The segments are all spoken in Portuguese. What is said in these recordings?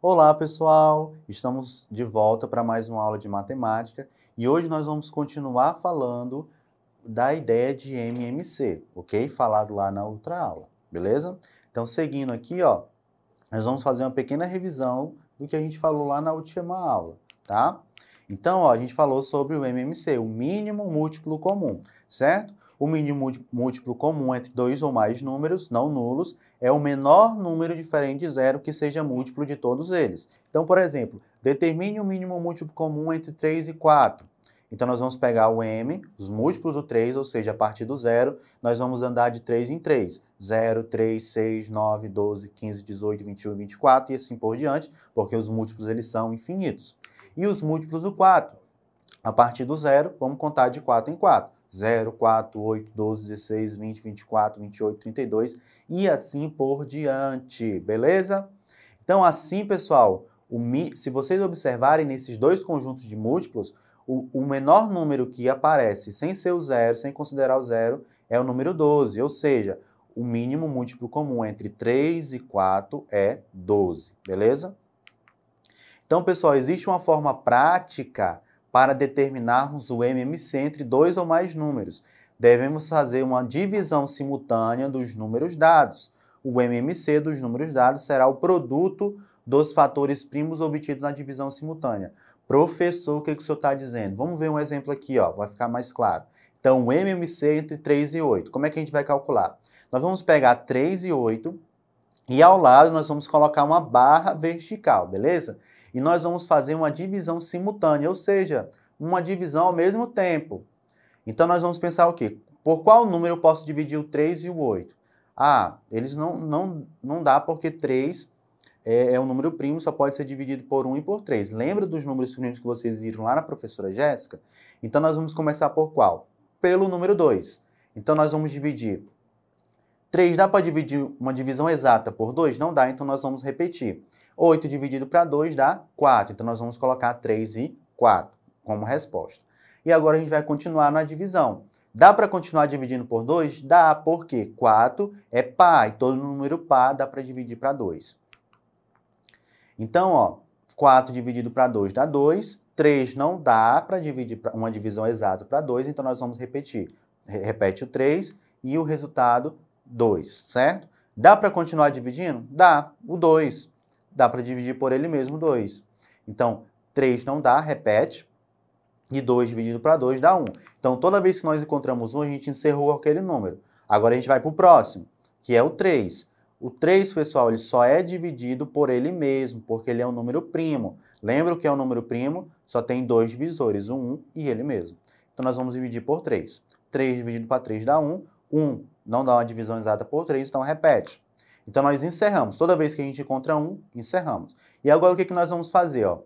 Olá, pessoal! Estamos de volta para mais uma aula de matemática e hoje nós vamos continuar falando da ideia de MMC, ok? Falado lá na outra aula, beleza? Então, seguindo aqui, ó, nós vamos fazer uma pequena revisão do que a gente falou lá na última aula, tá? Então, ó, a gente falou sobre o MMC, o mínimo múltiplo comum, certo? O mínimo múltiplo comum entre dois ou mais números não nulos é o menor número diferente de zero que seja múltiplo de todos eles. Então, por exemplo, determine o mínimo múltiplo comum entre 3 e 4. Então, nós vamos pegar o m, os múltiplos do 3, ou seja, a partir do zero, nós vamos andar de 3 em 3. 0, 3, 6, 9, 12, 15, 18, 21, 24 e assim por diante, porque os múltiplos eles são infinitos. E os múltiplos do 4, a partir do zero, vamos contar de 4 em 4. 0, 4, 8, 12, 16, 20, 24, 28, 32 e assim por diante, beleza? Então, assim, pessoal, se vocês observarem nesses dois conjuntos de múltiplos, o menor número que aparece sem ser o zero, sem considerar o zero, é o número 12, ou seja, o mínimo múltiplo comum entre 3 e 4 é 12, beleza? Então, pessoal, existe uma forma prática para determinarmos o MMC entre dois ou mais números. Devemos fazer uma divisão simultânea dos números dados. O MMC dos números dados será o produto dos fatores primos obtidos na divisão simultânea. Professor, o que o senhor está dizendo? Vamos ver um exemplo aqui, ó, vai ficar mais claro. Então, o MMC entre 3 e 8. Como é que a gente vai calcular? Nós vamos pegar 3 e 8 e ao lado nós vamos colocar uma barra vertical, beleza? E nós vamos fazer uma divisão simultânea, ou seja, uma divisão ao mesmo tempo. Então, nós vamos pensar o quê? Por qual número eu posso dividir o 3 e o 8? Ah, eles não dá porque 3 é um número primo, só pode ser dividido por 1 e por 3. Lembra dos números primos que vocês viram lá na professora Jéssica? Então, nós vamos começar por qual? Pelo número 2. Então, nós vamos dividir 3 dá para dividir uma divisão exata por 2? Não dá, então nós vamos repetir. 8 dividido para 2 dá 4, então nós vamos colocar 3 e 4 como resposta. E agora a gente vai continuar na divisão. Dá para continuar dividindo por 2? Dá, porque 4 é par, e todo número par dá para dividir para 2. Então, ó, 4 dividido para 2 dá 2, 3 não dá para dividir uma divisão exata para 2, então nós vamos repetir. Repete o 3 e o resultado 2, certo? Dá para continuar dividindo? Dá, o 2. Dá para dividir por ele mesmo 2. Então, 3 não dá, repete. E 2 dividido para 2 dá 1. Então, toda vez que nós encontramos 1, a gente encerrou aquele número. Agora a gente vai para o próximo, que é o 3. O 3, pessoal, ele só é dividido por ele mesmo, porque ele é um número primo. Lembra o que é um número primo? Só tem dois divisores, o 1 e ele mesmo. Então, nós vamos dividir por 3. 3 dividido para 3 dá 1. 1 não dá uma divisão exata por 3, então repete. Então, nós encerramos. Toda vez que a gente encontra 1, encerramos. E agora, o que nós vamos fazer? Ó?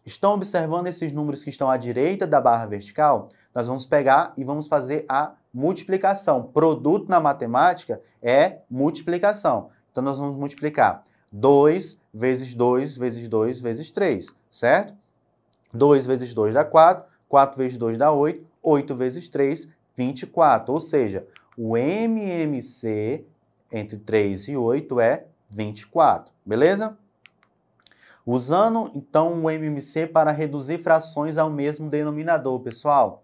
Estão observando esses números que estão à direita da barra vertical? Nós vamos pegar e vamos fazer a multiplicação. Produto na matemática é multiplicação. Então, nós vamos multiplicar 2 vezes 2 vezes 2 vezes 3, certo? 2 vezes 2 dá 4, 4 vezes 2 dá 8, 8 vezes 3, 24. Ou seja, o MMC entre 3 e 8 é 24, beleza? Usando, então, o MMC para reduzir frações ao mesmo denominador, pessoal.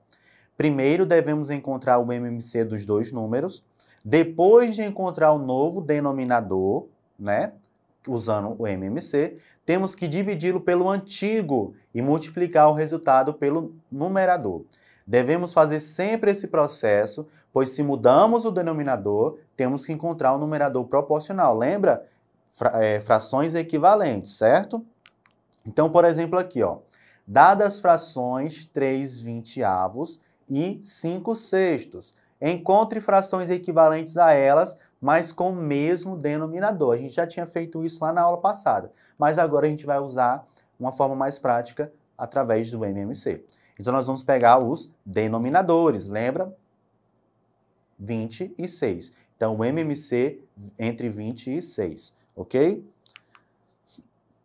Primeiro, devemos encontrar o MMC dos dois números. Depois de encontrar o novo denominador, né, usando o MMC, temos que dividi-lo pelo antigo e multiplicar o resultado pelo numerador. Devemos fazer sempre esse processo, pois se mudamos o denominador, temos que encontrar o numerador proporcional. Lembra? Frações equivalentes, certo? Então, por exemplo, aqui, ó, dadas frações 3/20 e 5/6, encontre frações equivalentes a elas, mas com o mesmo denominador. A gente já tinha feito isso lá na aula passada, mas agora a gente vai usar uma forma mais prática através do MMC. Então, nós vamos pegar os denominadores, lembra? 20 e 6. Então, o MMC entre 20 e 6, ok?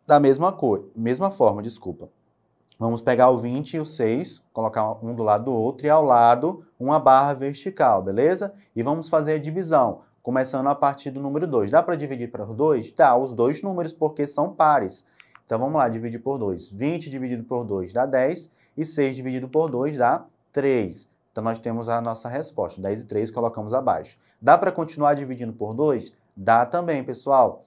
Da mesma forma, desculpa. Vamos pegar o 20 e o 6, colocar um do lado do outro e ao lado uma barra vertical, beleza? E vamos fazer a divisão, começando a partir do número 2. Dá para dividir para 2? Dá, os dois números, porque são pares. Então, vamos lá, dividir por 2. 20 dividido por 2 dá 10, e 6 dividido por 2 dá 3. Então, nós temos a nossa resposta. 10 e 3 colocamos abaixo. Dá para continuar dividindo por 2? Dá também, pessoal.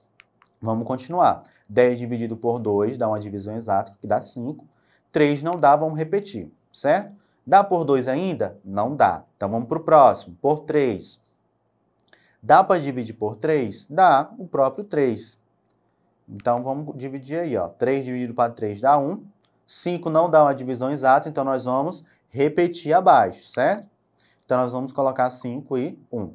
Vamos continuar. 10 dividido por 2 dá uma divisão exata, que dá 5. 3 não dá, vamos repetir, certo? Dá por 2 ainda? Não dá. Então, vamos para o próximo. Por 3. Dá para dividir por 3? Dá, o próprio 3. Então, vamos dividir aí, ó. 3 dividido para 3 dá 1. 5 não dá uma divisão exata, então nós vamos repetir abaixo, certo? Então, nós vamos colocar 5 e 1.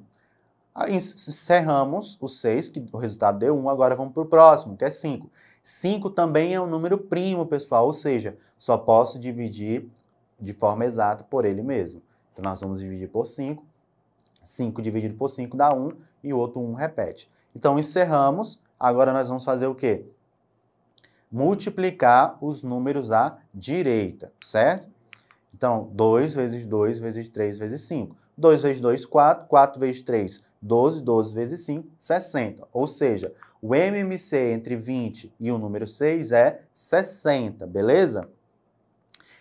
Aí, encerramos o 6, que o resultado deu 1. Agora vamos para o próximo, que é 5. 5 também é um número primo, pessoal, ou seja, só posso dividir de forma exata por ele mesmo. Então, nós vamos dividir por 5. 5 dividido por 5 dá 1 e o outro 1 repete. Então, encerramos. Agora, nós vamos fazer o quê? Multiplicar os números à direita, certo? Então, 2 vezes 2 vezes 3 vezes 5. 2 vezes 2, 4. 4 vezes 3, 12. 12 vezes 5, 60. Ou seja, o MMC entre 20 e o número 6 é 60, beleza?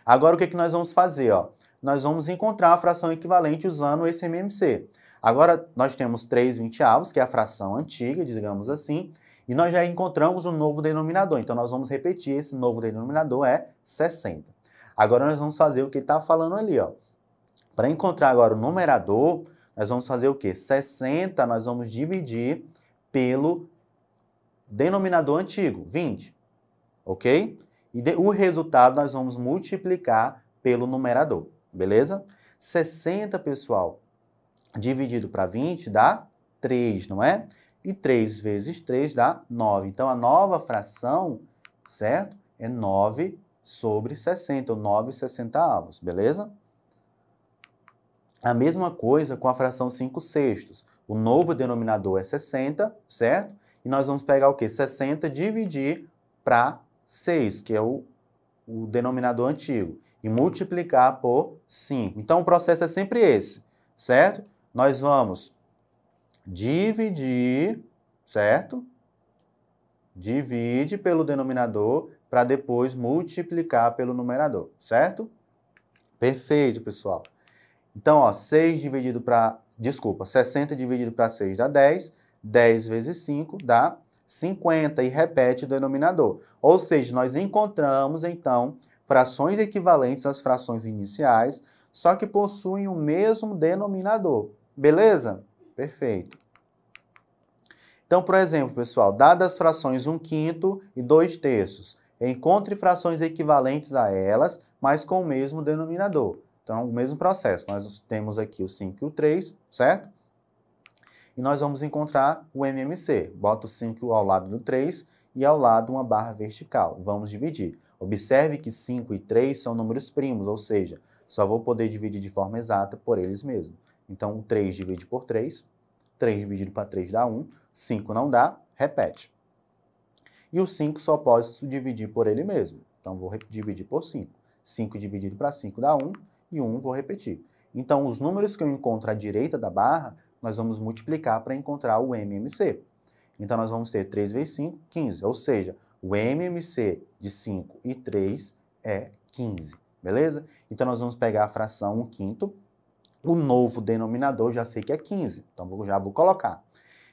Agora, o que nós vamos fazer? Ó? Nós vamos encontrar a fração equivalente usando esse MMC. Agora, nós temos 3/20, que é a fração antiga, digamos assim, e nós já encontramos um novo denominador. Então, nós vamos repetir, esse novo denominador é 60. Agora, nós vamos fazer o que ele está falando ali, ó. Para encontrar agora o numerador, nós vamos fazer o quê? 60 nós vamos dividir pelo denominador antigo, 20, ok? E o resultado nós vamos multiplicar pelo numerador, beleza? 60, pessoal, dividido para 20 dá 3, não é? E 3 vezes 3 dá 9. Então, a nova fração, certo? É 9 sobre 60, ou 9/60, beleza? A mesma coisa com a fração 5/6. O novo denominador é 60, certo? E nós vamos pegar o quê? 60 dividir para 6, que é o denominador antigo, e multiplicar por 5. Então, o processo é sempre esse, certo? Nós vamos dividir, certo? Divide pelo denominador para depois multiplicar pelo numerador, certo? Perfeito, pessoal. Então, ó, 60 dividido para 6 dá 10. 10 vezes 5 dá 50 e repete o denominador. Ou seja, nós encontramos, então, frações equivalentes às frações iniciais, só que possuem o mesmo denominador. Beleza? Perfeito. Então, por exemplo, pessoal, dadas as frações 1/5 e 2/3, encontre frações equivalentes a elas, mas com o mesmo denominador. Então, o mesmo processo. Nós temos aqui o 5 e o 3, certo? E nós vamos encontrar o MMC. Bota o 5 ao lado do 3 e ao lado uma barra vertical. Vamos dividir. Observe que 5 e 3 são números primos, ou seja, só vou poder dividir de forma exata por eles mesmos. Então, o 3 divide por 3. 3 dividido para 3 dá 1. 5 não dá, repete. E o 5 só pode dividir por ele mesmo. Então, vou dividir por 5. 5 dividido para 5 dá 1. E 1 vou repetir. Então, os números que eu encontro à direita da barra, nós vamos multiplicar para encontrar o MMC. Então, nós vamos ter 3 vezes 5, 15. Ou seja, o MMC de 5 e 3 é 15. Beleza? Então, nós vamos pegar a fração 1/5. O novo denominador já sei que é 15. Então, já vou colocar.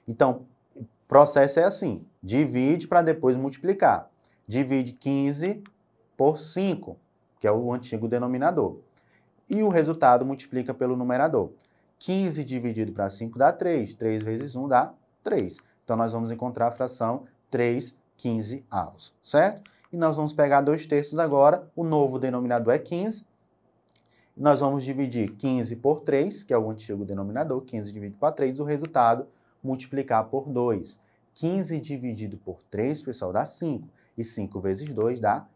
Então, o processo é assim. Divide para depois multiplicar. Divide 15 por 5, que é o antigo denominador. E o resultado multiplica pelo numerador. 15 dividido para 5 dá 3. 3 vezes 1 dá 3. Então, nós vamos encontrar a fração 3/15, certo? E nós vamos pegar 2/3 agora. O novo denominador é 15. E nós vamos dividir 15 por 3, que é o antigo denominador. 15 dividido por 3. O resultado, multiplicar por 2. 15 dividido por 3, pessoal, dá 5. E 5 vezes 2 dá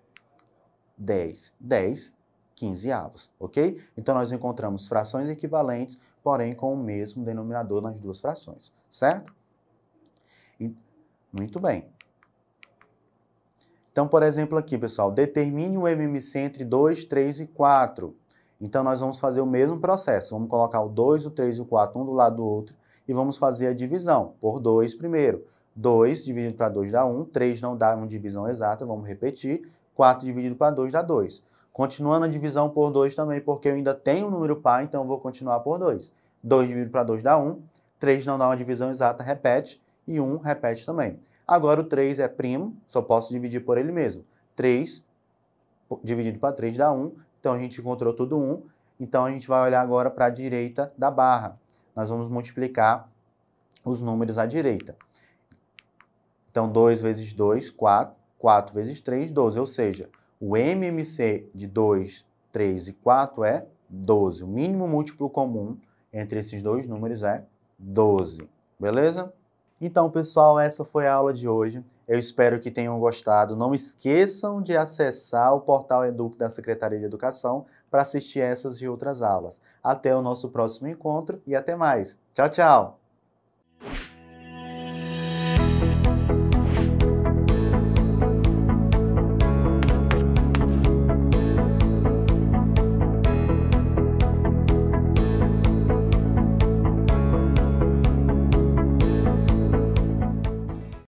10. 10/15, ok? Então, nós encontramos frações equivalentes, porém com o mesmo denominador nas duas frações, certo? Muito bem. Então, por exemplo, aqui, pessoal, determine o MMC entre 2, 3 e 4. Então, nós vamos fazer o mesmo processo. Vamos colocar o 2, o 3 e o 4 um do lado do outro e vamos fazer a divisão por 2 primeiro. 2 dividido para 2 dá 1, 3 não dá uma divisão exata, vamos repetir, 4 dividido para 2 dá 2. Continuando a divisão por 2 também, porque eu ainda tenho um número par, então eu vou continuar por 2. 2 dividido para 2 dá 1, 3 não dá uma divisão exata, repete, e 1 repete também. Agora o 3 é primo, só posso dividir por ele mesmo. 3 dividido para 3 dá 1, então a gente encontrou tudo 1, então a gente vai olhar agora para a direita da barra. Nós vamos multiplicar os números à direita. Então 2 vezes 2, 4, 4 vezes 3, 12, ou seja, o MMC de 2, 3 e 4 é 12. O mínimo múltiplo comum entre esses dois números é 12. Beleza? Então, pessoal, essa foi a aula de hoje. Eu espero que tenham gostado. Não esqueçam de acessar o portal Educ da Secretaria de Educação para assistir essas e outras aulas. Até o nosso próximo encontro e até mais. Tchau, tchau!